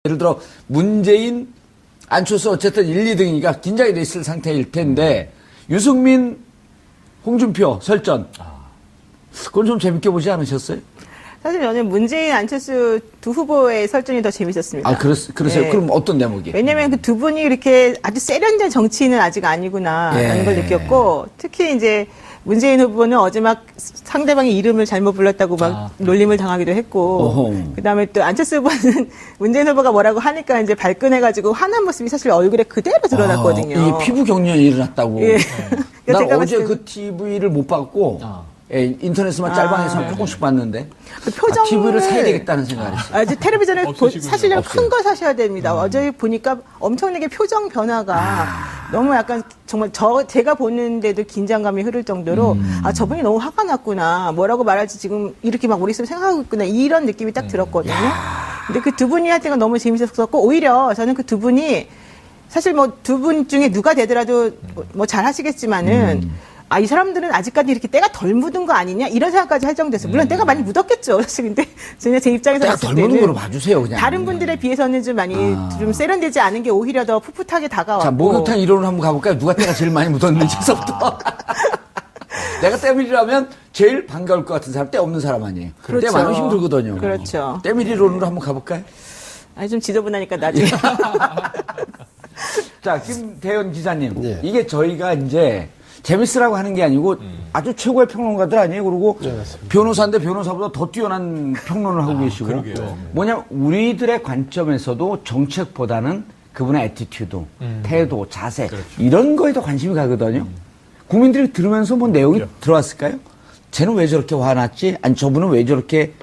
예를 들어 문재인, 안철수 어쨌든 1, 2등이니까 긴장이 돼 있을 상태일 텐데 유승민, 홍준표 설전 그건 좀 재밌게 보지 않으셨어요? 사실 저는 문재인, 안철수 두 후보의 설전이 더 재밌었습니다. 아, 그러세요? 네. 그럼 어떤 대목이? 왜냐면 그 두 분이 이렇게 아주 세련된 정치인은 아직 아니구나라는 걸 느꼈고, 특히 이제 문재인 후보는 어제 막 상대방의 이름을 잘못 불렀다고 막 놀림을 당하기도 했고, 그 다음에 또 안철수 후보는 문재인 후보가 뭐라고 하니까 이제 발끈해가지고 화난 모습이 사실 얼굴에 그대로 드러났거든요. 이게 피부 경련이 일어났다고. 예. 난 제가 어제 봤을 그 TV를 못 봤고, 예, 인터넷에만 짤방에서 조금씩 봤는데, 그 표정을 TV를 사야 되겠다는 생각을 했어요. 이제 텔레비전을 사시려면 없어요. 큰 거 사셔야 됩니다. 어제 보니까 엄청나게 표정 변화가 너무 약간 정말 제가 보는데도 긴장감이 흐를 정도로 저분이 너무 화가 났구나. 뭐라고 말할지 지금 이렇게 막 머릿속에 생각하고 있구나. 이런 느낌이 딱 들었거든요. 근데 그 두 분이 할 때가 너무 재밌었고, 오히려 저는 그 두 분이 사실 뭐 두 분 중에 누가 되더라도 뭐 잘 하시겠지만은 이 사람들은 아직까지 이렇게 때가 덜 묻은 거 아니냐? 이런 생각까지 할 정도였어요. 물론 때가 많이 묻었겠죠. 사실 근데 제 입장에서 때가 봤을 덜 묻은 때는 거로 봐주세요, 그냥. 다른 분들에 비해서는 좀 많이 좀 세련되지 않은 게 오히려 더 풋풋하게 다가왔고. 자, 목욕탕 이론을 한번 가볼까요? 누가 때가 제일 많이 묻었는지서부터. 내가 때밀이라면 제일 반가울 것 같은 사람, 때 없는 사람 아니에요. 그렇죠. 때 많으면 힘들거든요. 그렇죠. 때밀이론으로 한번 가볼까요? 좀 지저분하니까 나중에. 자, 김대현 기자님. 예. 이게 저희가 이제 재밌으라고 하는 게 아니고 아주 최고의 평론가들 아니에요. 그리고 변호사인데 변호사보다 더 뛰어난 평론을 하고 계시고. 그러게요. 뭐냐, 우리들의 관점에서도 정책보다는 그분의 애티튜드, 태도, 자세, 그렇죠. 이런 거에 더 관심이 가거든요. 국민들이 들으면서 뭐 내용이 들어왔을까요? 쟤는 왜 저렇게 화났지? 아니, 저분은 왜 저렇게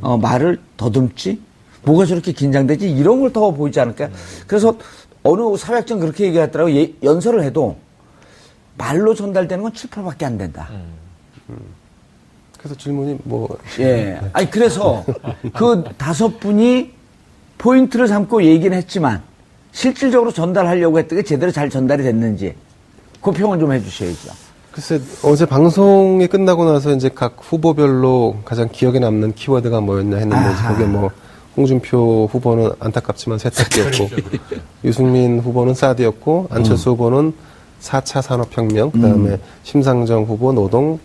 말을 더듬지? 뭐가 저렇게 긴장되지? 이런 걸 더 보이지 않을까요? 그래서 어느 사회학자는 그렇게 얘기하더라고요. 연설을 해도 말로 전달되는 건 7, 8밖에 안 된다. 그래서 질문이 뭐. 예. 아니, 그래서 그 5분이 포인트를 삼고 얘기는 했지만 실질적으로 전달하려고 했던 게 제대로 잘 전달이 됐는지 그 평은 좀 해주셔야죠. 글쎄, 어제 방송이 끝나고 나서 이제 각 후보별로 가장 기억에 남는 키워드가 뭐였냐 했는데, 거기에 뭐, 홍준표 후보는 안타깝지만 세탁기였고, 유승민 후보는 사드였고, 안철수 후보는 4차 산업혁명, 그 다음에 심상정 후보 노동,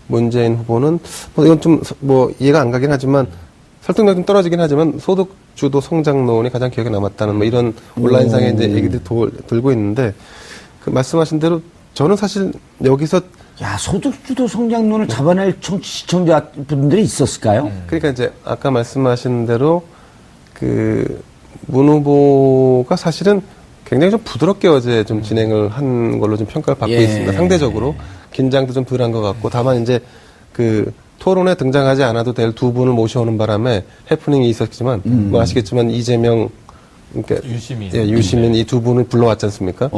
문재인 후보는, 뭐 이건 좀 뭐 이해가 안 가긴 하지만, 설득력이 좀 떨어지긴 하지만, 소득주도 성장론이 가장 기억에 남았다는 뭐 이런 온라인상에 이제 얘기들이 돌고 있는데, 그 말씀하신 대로 저는 사실 여기서 야, 소득주도 성장론을 잡아낼 시청자분들이 있었을까요? 그러니까 이제 아까 말씀하신 대로 그 문 후보가 사실은 굉장히 좀 부드럽게 어제 좀 진행을 한 걸로 좀 평가를 받고 있습니다. 상대적으로 긴장도 좀 덜한 것 같고, 다만 이제 그 토론에 등장하지 않아도 될 두 분을 모셔오는 바람에 해프닝이 있었지만 뭐 아시겠지만 이재명, 그러니까 유시민 이 두 분을 불러왔지 않습니까?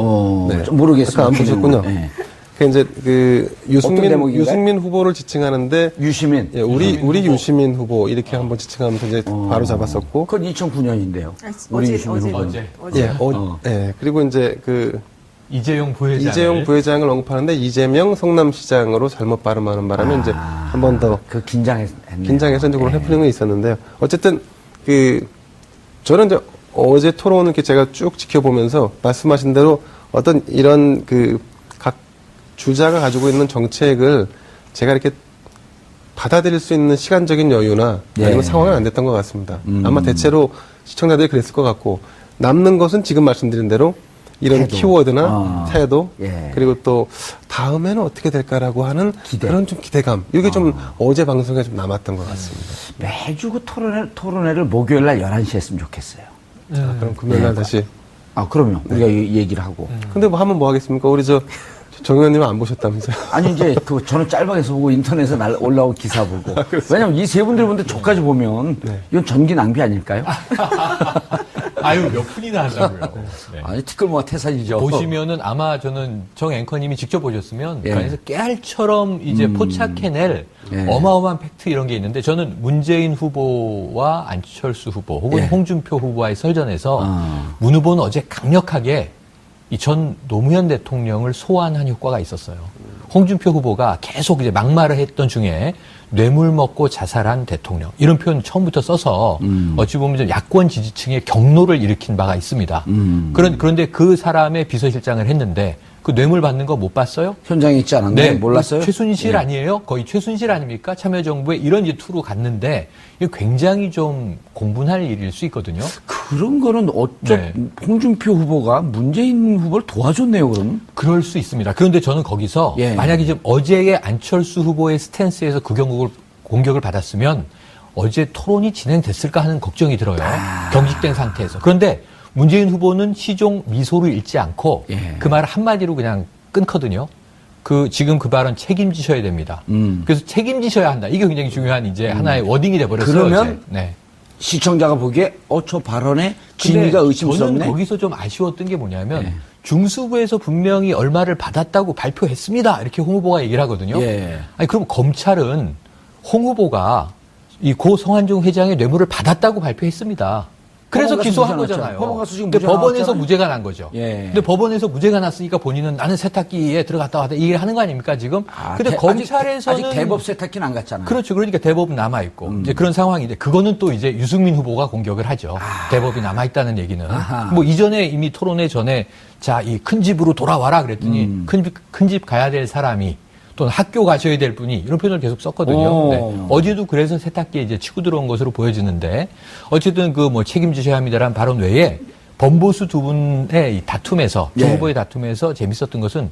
네. 좀 모르겠어요. 안 보셨군요. 네. 그 이제 그 유승민 후보를 지칭하는데 유시민. 예, 우리 유시민 후보 이렇게 한번 지칭하면서 이제 바로 잡았었고. 그건 2009년인데요. 우리 유시민 후보. 예, 그리고 이제 그 이재용 부회장을 언급하는데 이재명 성남시장으로 잘못 발음하는 바람에 이제 한 번 더 그 긴장해서 이제 그런 해프닝이 있었는데요. 어쨌든 그 저는 이제 어제 토론을 이렇게 제가 쭉 지켜보면서 말씀하신 대로 어떤 이런 그 각 주자가 가지고 있는 정책을 제가 이렇게 받아들일 수 있는 시간적인 여유나 아니면 상황은 안 됐던 것 같습니다. 아마 대체로 시청자들이 그랬을 것 같고, 남는 것은 지금 말씀드린 대로 이런 태도. 키워드나 태도, 그리고 또 다음에는 어떻게 될까라고 하는 그런 좀 기대감. 이게 좀 어제 방송에 좀 남았던 것 같습니다. 매주 그 토론회를 목요일 날 11시에 했으면 좋겠어요. 그럼 금요일 날 다시. 그럼요. 우리가 얘기를 하고. 근데 뭐 하면 뭐 하겠습니까? 우리 정 의원님은 안 보셨다면서요? 아니, 이제 저는 짤방에서 보고 인터넷에 올라온 기사 보고. 왜냐면 이 세 분들 보는데 저까지 보면 이건 전기 낭비 아닐까요? 아유, 몇 분이나 하려고요. 네. 아니, 티끌모아 태산이죠. 보시면은 아마 저는 정 앵커님이 직접 보셨으면 그 안에서 깨알처럼 이제 포착해낼 어마어마한 팩트 이런 게 있는데, 저는 문재인 후보와 안철수 후보 혹은 홍준표 후보와의 설전에서 문 후보는 어제 강력하게 이 전 노무현 대통령을 소환한 효과가 있었어요. 홍준표 후보가 계속 이제 막말을 했던 중에 뇌물 먹고 자살한 대통령 이런 표현 처음부터 써서 어찌 보면 좀 야권 지지층의 경로를 일으킨 바가 있습니다. 그런데 그 사람의 비서실장을 했는데 그 뇌물 받는 거 못 봤어요? 현장에 있지 않았나요? 몰랐어요? 최순실 예. 아니에요? 거의 최순실 아닙니까? 참여정부에 이런 이제 투로 갔는데 이거 굉장히 좀 공분할 일일 수 있거든요. 그런 거는 네. 홍준표 후보가 문재인 후보를 도와줬네요, 그럼? 그럴 수 있습니다. 그런데 저는 거기서 예. 만약에 지금 어제의 안철수 후보의 스탠스에서 그 공격을 받았으면 어제 토론이 진행됐을까 하는 걱정이 들어요. 경직된 상태에서. 그런데 문재인 후보는 시종 미소를 잃지 않고 예. 그 말을 한마디로 그냥 끊거든요. 지금 그 발언 책임지셔야 됩니다. 그래서 책임지셔야 한다. 이게 굉장히 중요한 이제 하나의 워딩이 돼버렸어요. 그러면 어제. 네. 시청자가 보기에 저 발언에 근데 진위가 의심스럽네. 저는 거기서 좀 아쉬웠던 게 뭐냐면 중수부에서 분명히 얼마를 받았다고 발표했습니다. 이렇게 홍 후보가 얘기를 하거든요. 예. 아니 그럼 검찰은 홍 후보가 이 고 성한종 회장의 뇌물을 받았다고 발표했습니다. 그래서 법원 가서 기소한 무죄 거잖아요. 났죠. 법원 가서 지금 근데 무죄가 법원에서 나왔잖아요. 무죄가 난 거죠. 예. 근데 법원에서 무죄가 났으니까 본인은 나는 세탁기에 들어갔다 왔다 이게 하는 거 아닙니까 지금? 근데 검찰에서는 아직 대법 세탁기는 안 갔잖아요. 그렇죠. 그러니까 대법은 남아있고, 이제 그런 상황인데, 그거는 또 이제 유승민 후보가 공격을 하죠. 대법이 남아있다는 얘기는. 아하. 뭐 이전에 이미 토론회 전에, 자, 이 큰 집으로 돌아와라 그랬더니, 큰 집 가야 될 사람이, 또는 학교 가셔야 될 분이, 이런 표현을 계속 썼거든요. 네. 어제도 그래서 세탁기에 이제 치고 들어온 것으로 보여지는데, 어쨌든 그 뭐 책임지셔야 합니다라는 발언 외에, 범보수 두 분의 이 다툼에서, 두 예. 후보의 다툼에서 재밌었던 것은,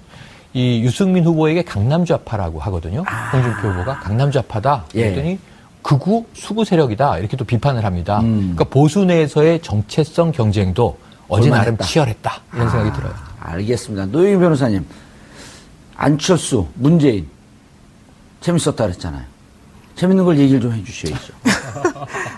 이 유승민 후보에게 강남좌파라고 하거든요. 홍준표 후보가 강남좌파다. 예. 그랬더니 극우 수구 세력이다. 이렇게 또 비판을 합니다. 그러니까 보수 내에서의 정체성 경쟁도 어제 나름 볼만했다. 치열했다. 이런 생각이 들어요. 알겠습니다. 노영희 변호사님, 안철수, 문재인 재밌었다 그랬잖아요. 재밌는 걸 얘기를 좀 해주셔야죠.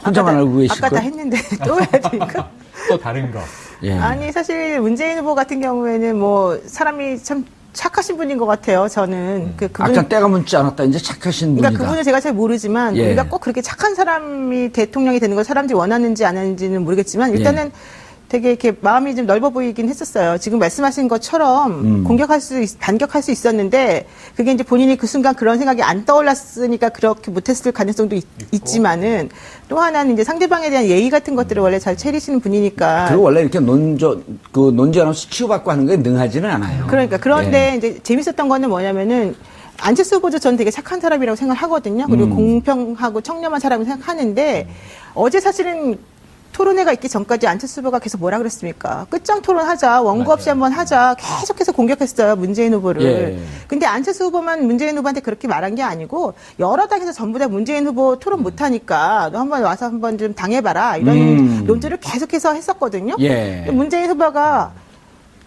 혼자만 알고 계실 아까 다 거예요? 했는데 또 해야 되니까. 또 다른 거. 예. 아니 사실 문재인 후보 같은 경우에는 뭐 사람이 참 착하신 분인 것 같아요. 저는 그분 아까 때가 묻지 않았다. 이제 착하신 분이다. 그러니까 그분을 제가 잘 모르지만 예. 우리가 꼭 그렇게 착한 사람이 대통령이 되는 걸 사람들이 원하는지 안 하는지는 모르겠지만 일단은 되게 이렇게 마음이 좀 넓어 보이긴 했었어요. 지금 말씀하신 것처럼 반격할 수 있었는데 그게 이제 본인이 그 순간 그런 생각이 안 떠올랐으니까 그렇게 못했을 가능성도 있지만은 또 하나는 이제 상대방에 대한 예의 같은 것들을 원래 잘 차리시는 분이니까. 그리고 원래 이렇게 논쟁하면서 치유받고 하는 게 능하지는 않아요. 그러니까 그런데 이제 재밌었던 거는 뭐냐면은 안철수 후보도 저는 되게 착한 사람이라고 생각하거든요. 그리고 공평하고 청렴한 사람을 생각하는데 어제 사실은 토론회가 있기 전까지 안철수 후보가 계속 뭐라 그랬습니까? 끝장 토론하자, 원고 없이 한번 하자, 계속해서 공격했어요, 문재인 후보를. 예. 근데 안철수 후보만 문재인 후보한테 그렇게 말한 게 아니고 여러 당에서 전부 다 문재인 후보 토론 못하니까 너 한번 와서 한번 좀 당해봐라 이런 논조를 계속해서 했었거든요. 예. 근데 문재인 후보가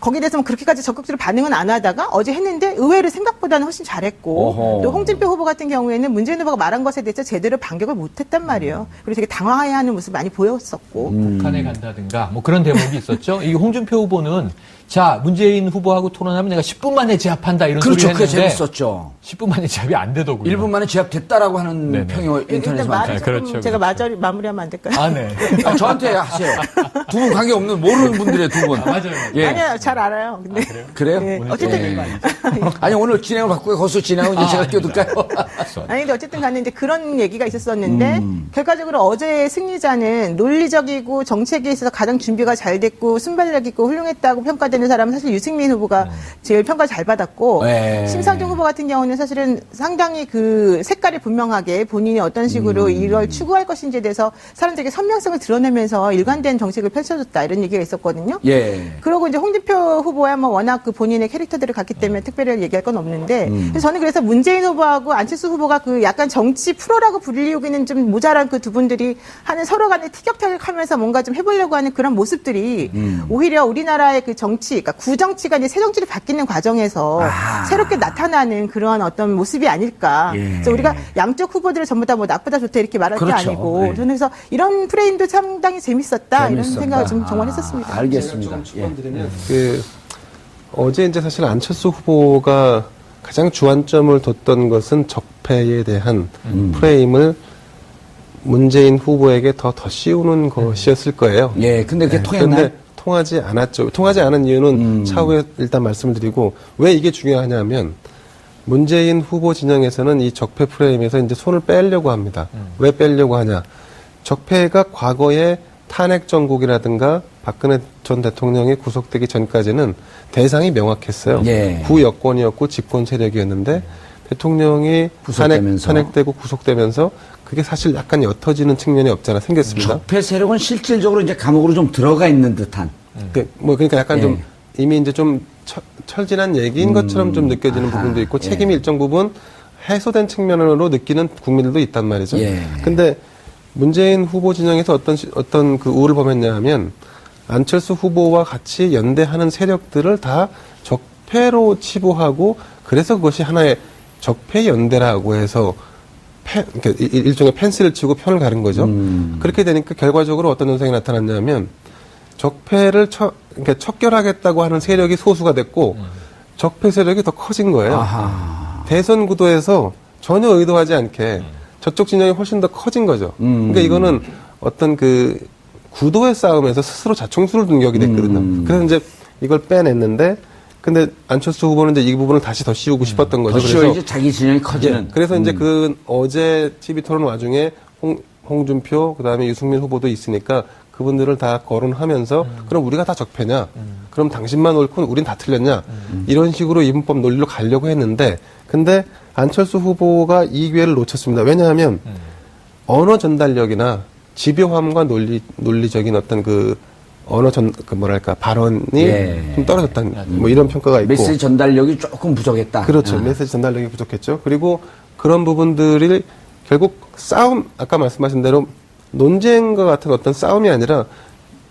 거기에 대해서 그렇게까지 적극적으로 반응은 안 하다가 어제 했는데 의외로 생각보다는 훨씬 잘했고 어허. 또 홍준표 후보 같은 경우에는 문재인 후보가 말한 것에 대해서 제대로 반격을 못했단 말이에요. 그리고 되게 당황해하는 모습 많이 보였었고. 북한에 간다든가 뭐 그런 대목이 있었죠. 이 홍준표 후보는 자 문재인 후보하고 토론하면 내가 10분 만에 제압한다 이런 그렇죠. 소리를 그게 했는데 재밌었죠. 10분 만에 제압이 안 되더군요. 1분 만에 제압됐다라고 하는 네네. 평이 일단 인터넷에 말을 많죠. 조금 그렇죠, 제가 그렇죠. 마무리하면 안 될까요? 아, 네. 저한테 하세요. 두 분 관계없는 모르는 분들의 두 분. 맞아요. 예. 아니요, 잘 알아요. 근데 그래요? 예, 오늘 어쨌든 또 아니 오늘 진행을 바꾸고 거기서 진행하고 이제 제가 끼어들까요? 아니, 근데 어쨌든 간에 이제 그런 얘기가 있었었는데, 결과적으로 어제의 승리자는 논리적이고 정책에 있어서 가장 준비가 잘 됐고, 순발력 있고 훌륭했다고 평가되는 사람은 사실 유승민 후보가 제일 평가 잘 받았고, 네. 심상정 후보 같은 경우는 사실은 상당히 그 색깔이 분명하게 본인이 어떤 식으로 이걸 추구할 것인지에 대해서 사람들에게 선명성을 드러내면서 일관된 정책을 펼쳐줬다, 이런 얘기가 있었거든요. 예. 그리고 이제 홍준표 후보야 뭐 워낙 그 본인의 캐릭터들을 갖기 때문에 특별히 얘기할 건 없는데 그래서 저는 그래서 문재인 후보하고 안철수 후보가 그 약간 정치 프로라고 불리우기는 좀 모자란 그 두 분들이 하는 서로 간에 티격태격하면서 뭔가 좀 해보려고 하는 그런 모습들이 오히려 우리나라의 그 정치, 그러니까 구정치가 이제 새 정치로 바뀌는 과정에서 새롭게 나타나는 그런 어떤 모습이 아닐까. 예. 그래서 우리가 양쪽 후보들을 전부 다 뭐 나쁘다 좋다 이렇게 말할 그렇죠. 게 아니고 네. 저는 그래서 이런 프레임도 상당히 재밌었다 이런 생각을 좀 정말 했었습니다. 알겠습니다. 예. 그 어제 이제 사실 안철수 후보가 가장 주안점을 뒀던 것은 적폐에 대한 프레임을 문재인 후보에게 더 씌우는 것이었을 거예요. 예, 근데 그게 통했나요? 그런데 통하지 않았죠. 통하지 않은 이유는 차후에 일단 말씀을 드리고 왜 이게 중요하냐면 문재인 후보 진영에서는 이 적폐 프레임에서 이제 손을 빼려고 합니다. 왜 빼려고 하냐? 적폐가 과거에 탄핵 정국이라든가 박근혜 전 대통령이 구속되기 전까지는 대상이 명확했어요. 예. 구여권이었고 집권 세력이었는데 대통령이 탄핵되고 구속되면서 그게 사실 약간 옅어지는 측면이 없잖아 생겼습니다. 적폐 세력은 실질적으로 이제 감옥으로 좀 들어가 있는 듯한. 그러니까 약간 예. 좀 이미 이제 좀 철진한 얘기인 것처럼 좀 느껴지는 부분도 있고 책임이 일정 부분 해소된 측면으로 느끼는 국민들도 있단 말이죠. 예. 근데 문재인 후보 진영에서 어떤 그 우를 범했냐 하면 안철수 후보와 같이 연대하는 세력들을 다 적폐로 치부하고 그래서 그것이 하나의 적폐 연대라고 해서 그러니까 일종의 펜스를 치고 편을 가른 거죠. 그렇게 되니까 결과적으로 어떤 현상이 나타났냐면 적폐를 그러니까 척결하겠다고 하는 세력이 소수가 됐고 적폐 세력이 더 커진 거예요. 아하. 대선 구도에서 전혀 의도하지 않게 저쪽 진영이 훨씬 더 커진 거죠. 그러니까 이거는 어떤 그 구도의 싸움에서 스스로 자충수를 둔 격이 됐거든요. 그래서 이제 이걸 빼냈는데 근데 안철수 후보는 이제 이 부분을 다시 더 씌우고 싶었던 거죠. 그래서 이제 자기 진영이 커지는. 그래서 이제 그 어제 TV 토론 와중에 홍준표 그다음에 유승민 후보도 있으니까 그분들을 다 거론하면서 그럼 우리가 다 적폐냐? 그럼 당신만 옳고 우린 다 틀렸냐? 이런 식으로 이분법 논리로 가려고 했는데 근데 안철수 후보가 이 기회를 놓쳤습니다. 왜냐하면 언어 전달력이나 집요함과 논리적인 어떤 그 언어 발언이 예. 좀 떨어졌다는 뭐 이런 평가가 있고 메시지 전달력이 조금 부족했다. 그렇죠. 메시지 전달력이 부족했죠. 그리고 그런 부분들이 결국 아까 말씀하신 대로 논쟁과 같은 어떤 싸움이 아니라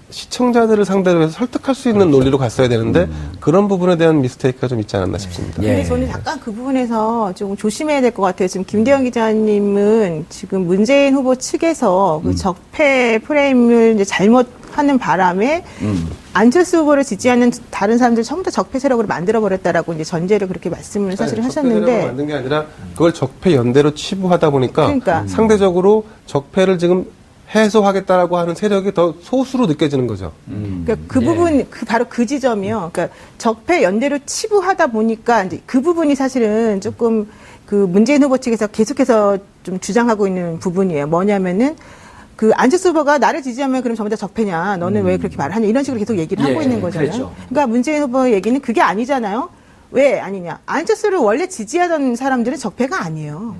시청자들을 상대로 해서 설득할 수 있는 논리로 갔어야 되는데 그런 부분에 대한 미스테이크가 좀 있지 않았나 싶습니다. 예. 근데 저는 약간 그 부분에서 좀 조심해야 될 것 같아요. 지금 김대영 기자님은 지금 문재인 후보 측에서 그 적폐 프레임을 이제 잘못하는 바람에 안철수 후보를 지지하는 다른 사람들 전부 다 적폐 세력으로 만들어버렸다라고 이제 전제를 그렇게 말씀을 사실 하셨는데. 적폐 만든 게 아니라 그걸 적폐 연대로 치부하다 보니까 그러니까. 상대적으로 적폐를 지금 해소하겠다라고 하는 세력이 더 소수로 느껴지는 거죠. 그러니까 그 부분, 바로 그 지점이요. 그러니까 적폐 연대로 치부하다 보니까 이제 그 부분이 사실은 조금 그 문재인 후보 측에서 계속해서 좀 주장하고 있는 부분이에요. 뭐냐면은 그 안철수 후보가 나를 지지하면 그럼 전부 다 적폐냐? 너는 왜 그렇게 말하냐? 이런 식으로 계속 얘기를 하고 있는 거잖아요. 그렇죠. 그러니까 문재인 후보의 얘기는 그게 아니잖아요. 왜 아니냐? 안철수를 원래 지지하던 사람들은 적폐가 아니에요.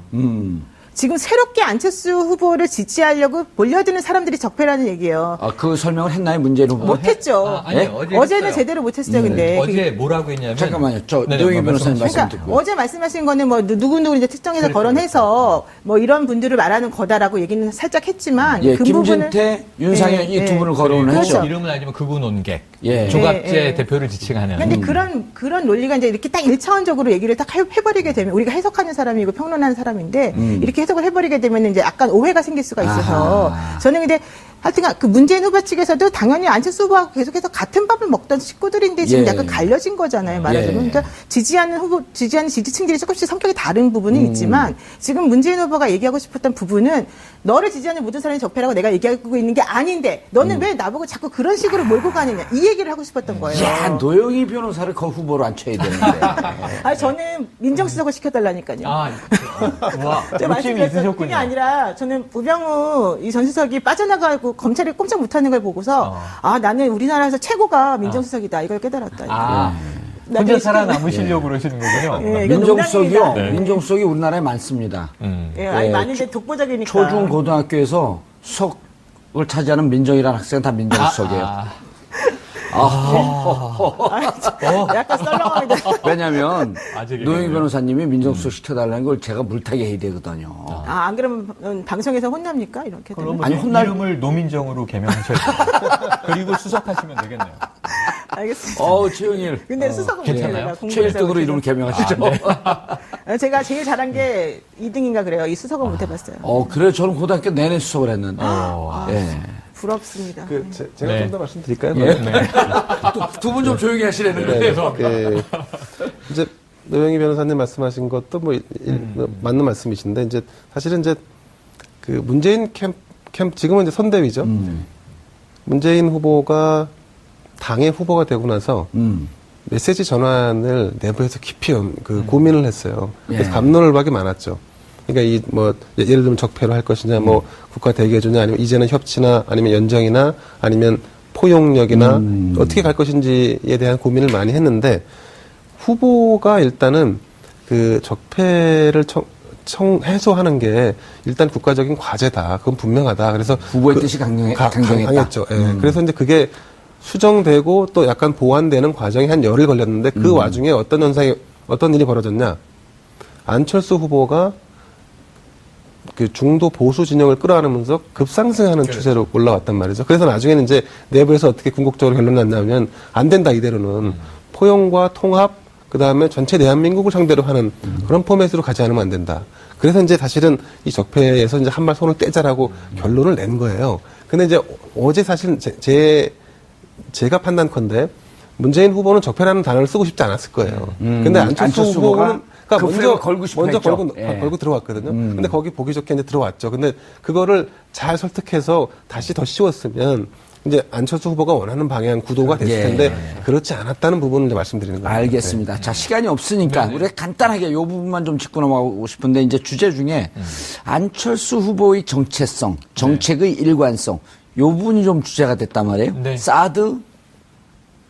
지금 새롭게 안철수 후보를 지지하려고 몰려드는 사람들이 적폐라는 얘기예요. 그 설명을 했나요, 문재인 후보? 못했죠. 아니, 예? 어제는 했어요. 제대로 못했어요, 근데. 어제 뭐라고 했냐면. 잠깐만요. 네네, 노영희 변호사님 말씀 그러니까 듣고. 어제 말씀하신 거는 뭐 누구누구 이제 특정해서 거론해서 뭐 이런 분들을 말하는 거다라고 얘기는 살짝 했지만 예, 그 김진태, 윤상현 이 두 분을 거론을 그렇죠. 했죠. 이름은 알지만 극우 논객. 예. 조갑재 예, 예. 대표를 지칭하는. 근데 그런 논리가 이제 이렇게 딱 1차원적으로 얘기를 딱 해버리게 되면 우리가 해석하는 사람이고 평론하는 사람인데 이렇게 해석을 해버리게 되면 이제 약간 오해가 생길 수가 있어서 아하. 저는 근데 하여튼 그 문재인 후보 측에서도 당연히 안철수 후보하고 계속해서 같은 밥을 먹던 식구들인데 지금 예. 약간 갈려진 거잖아요, 말하자면. 예. 그러니까 지지하는 지지층들이 조금씩 성격이 다른 부분은 있지만 지금 문재인 후보가 얘기하고 싶었던 부분은 너를 지지하는 모든 사람이 적폐라고 내가 얘기하고 있는 게 아닌데 너는 왜 나보고 자꾸 그런 식으로 몰고 가느냐 이 얘기를 하고 싶었던 거예요. 야, 노영희 변호사를 그 후보로 앉혀야 되는데. 아니 저는 민정수석을 시켜달라니까요. 와, 제가 욕심이 말씀드렸던 있으셨군요. 그게 아니라 저는 우병우 이 전 수석이 빠져나가고 검찰이 꼼짝 못하는 걸 보고서 나는 우리나라에서 최고가 민정수석이다 이걸 깨달았다. 혼자 살아남으시려고 그러시는 거군요. 예, 이건 민정수석이요. 농담입니다. 네. 민정수석이 우리나라에 많습니다. 예, 아니 예, 많은데 독보적이니까. 초중 고등학교에서 수석을 차지하는 민정이라는 학생은 다 민정수석이에요. 약간 썰렁합니다. 왜냐면 아직 노영희 변호사님이 민정수석 시켜달라는 걸 제가 물타기 해야 되거든요. 안 그러면 방송에서 혼납니까? 이렇게 되면. 그럼 아니, 이름을 노민정으로 개명하셔야 돼요. 그리고 수석하시면 되겠네요. 알겠습니다. 최영일. 근데 수석은 괜찮아요? 못해요. 최일등으로 이름을 개명하시죠. 제가 제일 잘한 게 2등인가 그래요. 이 수석은 못 해봤어요. 그래 저는 고등학교 내내 수석을 했는데. 예. 부럽습니다. 제가 네. 좀 더 말씀드릴까요? 두 분 좀 조용히 하시라는데. 이제 노영희 변호사님 말씀하신 것도 맞는 말씀이신데 이제 사실은 이제 그 문재인 캠프 지금은 이제 선대위죠. 문재인 후보가 당의 후보가 되고 나서 메시지 전환을 내부에서 깊이 고민을 했어요. 그래서 예. 갑론을박이 많았죠. 그러니까 예를 들면 적폐로 할 것이냐, 국가 대개주냐, 아니면 이제는 협치나, 아니면 연정이나, 아니면 포용력이나 어떻게 갈 것인지에 대한 고민을 많이 했는데 후보가 일단은 그 적폐를 해소하는 게 일단 국가적인 과제다. 그건 분명하다. 그래서 후보의 뜻이 강했죠. 예. 그래서 이제 그게 수정되고 또 약간 보완되는 과정이 한 열흘 걸렸는데 그 와중에 어떤 일이 벌어졌냐? 안철수 후보가 그 중도 보수 진영을 끌어안으면서 급상승하는 추세로 올라왔단 말이죠. 그래서 나중에는 이제 내부에서 어떻게 궁극적으로 결론이 났냐면 안 된다 이대로는 포용과 통합 그다음에 전체 대한민국을 상대로 하는 그런 포맷으로 가지 않으면 안 된다. 그래서 이제 사실은 이 적폐에서 이제 한 발 손을 떼자라고 결론을 낸 거예요. 근데 이제 어제 사실 제가 판단컨대 문재인 후보는 적폐라는 단어를 쓰고 싶지 않았을 거예요. 근데 안철수 후보는 그러니까 먼저 걸고 들어왔거든요. 근데 거기 보기 좋게 이제 들어왔죠. 근데 그거를 잘 설득해서 다시 더 씌웠으면 이제 안철수 후보가 원하는 방향 구도가 됐을 텐데 그렇지 않았다는 부분을 이제 말씀드리는 거예요. 알겠습니다. 네. 자, 시간이 없으니까 우리가 간단하게 이 부분만 좀 짚고 넘어가고 싶은데 이제 주제 중에 안철수 후보의 정체성, 정책의 일관성 이 부분이 좀 주제가 됐단 말이에요. 네. 사드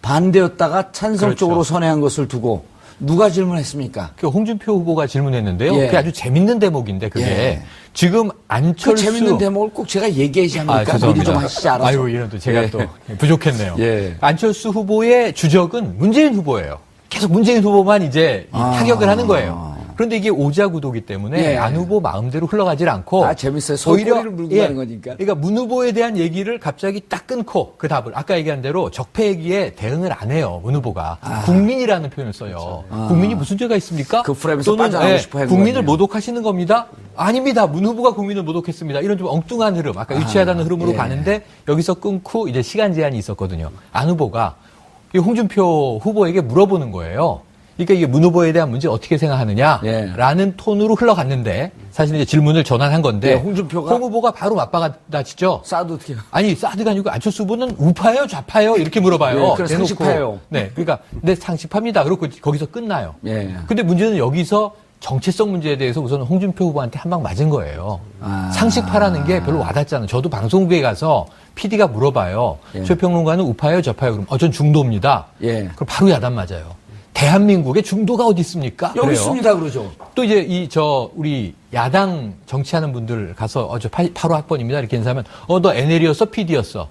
반대였다가 찬성 그렇죠. 쪽으로 선회한 것을 두고 누가 질문했습니까? 그 홍준표 후보가 질문했는데요. 예. 그게 아주 재밌는 대목인데 그게 예. 지금 그 안철수 재밌는 대목을 꼭 제가 얘기하지 않을까? 미리 좀 하시지 알아서. 아이고 이런 또 제가 예. 또 부족했네요. 예. 안철수 후보의 주적은 문재인 후보예요. 계속 문재인 후보만 이제 이 타격을 하는 거예요. 그런데 이게 오자구도기 때문에 예. 안 후보 마음대로 흘러가질 않고 재밌어요. 소리를 물고 가는 거니까. 그러니까 문 후보에 대한 얘기를 갑자기 딱 끊고 그 답을 아까 얘기한 대로 적폐 얘기에 대응을 안 해요. 문 후보가 국민이라는 표현을 써요. 국민이 무슨 죄가 있습니까? 그 프레임에서 빠져나오고 싶어 하는 국민을 거네요. 모독하시는 겁니다. 아닙니다. 문 후보가 국민을 모독했습니다. 이런 좀 엉뚱한 흐름, 아까 유치하다는 흐름으로 가는데 여기서 끊고 이제 시간 제한이 있었거든요. 안 후보가 이 홍준표 후보에게 물어보는 거예요. 그러니까 이게 문 후보에 대한 문제 어떻게 생각하느냐라는 톤으로 흘러갔는데 사실 이제 질문을 전환한 건데 홍 후보가 바로 맞받아치죠. 사드 어떻게 해요? 아니 사드가 아니고 안철수 후보는 우파예요, 좌파예요 이렇게 물어봐요. 네, 그래서 대놓고. 상식파예요. 네, 그러니까 네 상식파입니다. 그렇고 거기서 끝나요. 예. 근데 문제는 여기서 정체성 문제에 대해서 우선 홍준표 후보한테 한 방 맞은 거예요. 상식파라는 게 별로 와닿잖아요. 저도 방송국에 가서 PD가 물어봐요. 최평론가는 우파예요, 좌파예요? 그럼 전 중도입니다. 예. 그럼 바로 야단 맞아요. 대한민국에 중도가 어디 있습니까? 여기 그래요. 있습니다, 그러죠. 또 이제 우리 야당 정치하는 분들 가서 저 8호 학번입니다. 이렇게 인사하면 너 NL이었어? PD였어?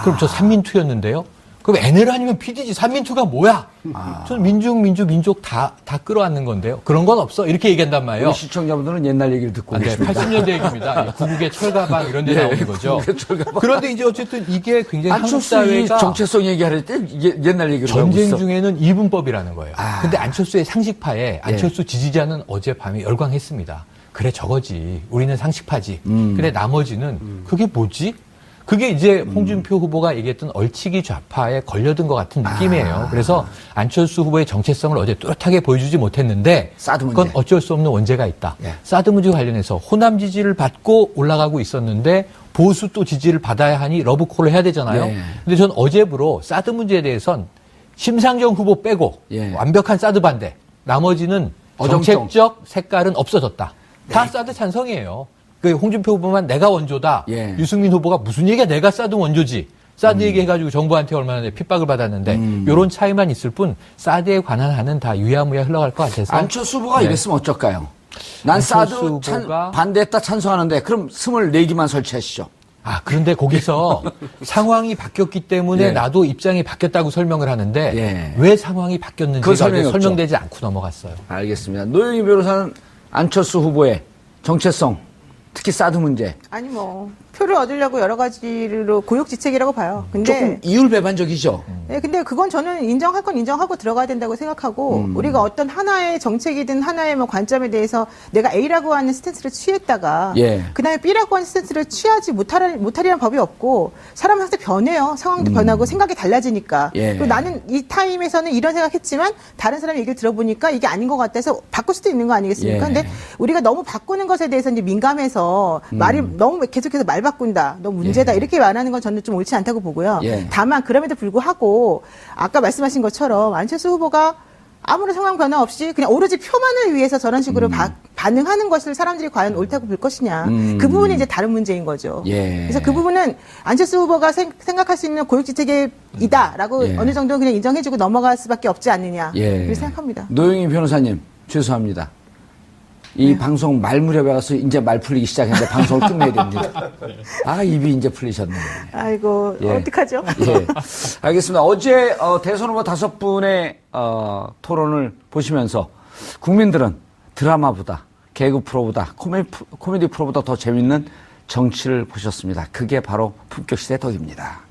그럼 저 삼민투였는데요? 그럼 NL 아니면 PD지. 삼민투가 뭐야? 저는 민족 다 끌어안는 건데요. 그런 건 없어. 이렇게 얘기한단 말이에요. 우리 시청자분들은 옛날 얘기를 듣고 네, 계십니다. 80년대 얘기입니다. 구국의 철가방 이런 데 나오는 거죠. 그런데 이제 어쨌든 이게 굉장히 한국 안철수 이 사회가 정체성 얘기할 때 옛날 얘기를 하고 전쟁 있어. 중에는 이분법이라는 거예요. 근데 안철수의 상식파에 안철수 지지자는 어젯밤에 열광했습니다. 그래 저거지. 우리는 상식파지. 근데 나머지는 그게 뭐지? 그게 이제 홍준표 후보가 얘기했던 얼치기 좌파에 걸려든 것 같은 느낌이에요. 그래서 안철수 후보의 정체성을 어제 뚜렷하게 보여주지 못했는데 사드 문제. 그건 어쩔 수 없는 원죄가 있다. 예. 사드 문제 관련해서 호남 지지를 받고 올라가고 있었는데 보수 또 지지를 받아야 하니 러브콜을 해야 되잖아요. 예. 근데 전 어제부로 사드 문제에 대해선 심상정 후보 빼고 예. 완벽한 사드 반대. 나머지는 정책적 색깔은 없어졌다. 다 사드 찬성이에요. 그 홍준표 후보만 내가 원조다. 예. 유승민 후보가 무슨 얘기야? 내가 사드 원조지. 사드 얘기해가지고 정부한테 얼마나 핍박을 받았는데 이런 차이만 있을 뿐 사드에 관한 한은 다 유야무야 흘러갈 것 같아서 안철수 후보가 네. 이랬으면 어쩔까요? 난 안철수 사드 후보가- 반대했다 찬성하는데 그럼 24기만 설치하시죠. 그런데 거기서 상황이 바뀌었기 때문에 예. 나도 입장이 바뀌었다고 설명을 하는데 예. 왜 상황이 바뀌었는지가 그건 설명이 없죠. 설명되지 않고 넘어갔어요. 알겠습니다. 노영희 변호사는 안철수 후보의 정체성, 특히 사드 문제 아니 뭐 표를 얻으려고 여러 가지로 고육지책이라고 봐요. 근데 조금 이율배반적이죠. 네, 근데 그건 저는 인정할 건 인정하고 들어가야 된다고 생각하고 우리가 어떤 하나의 정책이든 하나의 뭐 관점에 대해서 내가 A라고 하는 스탠스를 취했다가 예. 그다음에 B라고 하는 스탠스를 취하지 못하리라는 법이 없고 사람은 항상 변해요. 상황도 변하고 생각이 달라지니까. 예. 그리고 나는 이 타임에서는 이런 생각했지만 다른 사람의 얘기를 들어보니까 이게 아닌 것 같아서 바꿀 수도 있는 거 아니겠습니까? 예. 근데 우리가 너무 바꾸는 것에 대해서 이제 민감해서 말이 너무 계속해서 말 바꾼다. 너 문제다. 이렇게 말하는 건 저는 좀 옳지 않다고 보고요. 예. 다만 그럼에도 불구하고 그리고 아까 말씀하신 것처럼 안철수 후보가 아무런 상황 변화 없이 그냥 오로지 표만을 위해서 저런 식으로 반응하는 것을 사람들이 과연 옳다고 볼 것이냐. 그 부분이 이제 다른 문제인 거죠. 예. 그래서 그 부분은 안철수 후보가 생각할 수 있는 고육지책이다라고 예. 어느 정도 그냥 인정해주고 넘어갈 수밖에 없지 않느냐. 예. 그렇게 생각합니다. 노영희 변호사님, 죄송합니다. 이 방송 말 무렵에 가서 이제 말 풀리기 시작했는데 방송을 끝내야 됩니다. 아, 입이 이제 풀리셨네요. 아이고, 예. 어떡하죠? 예. 알겠습니다. 어제 대선 후보 5분의 토론을 보시면서 국민들은 드라마보다 개그 프로보다 코미디 프로보다 더 재밌는 정치를 보셨습니다. 그게 바로 품격시대 덕입니다.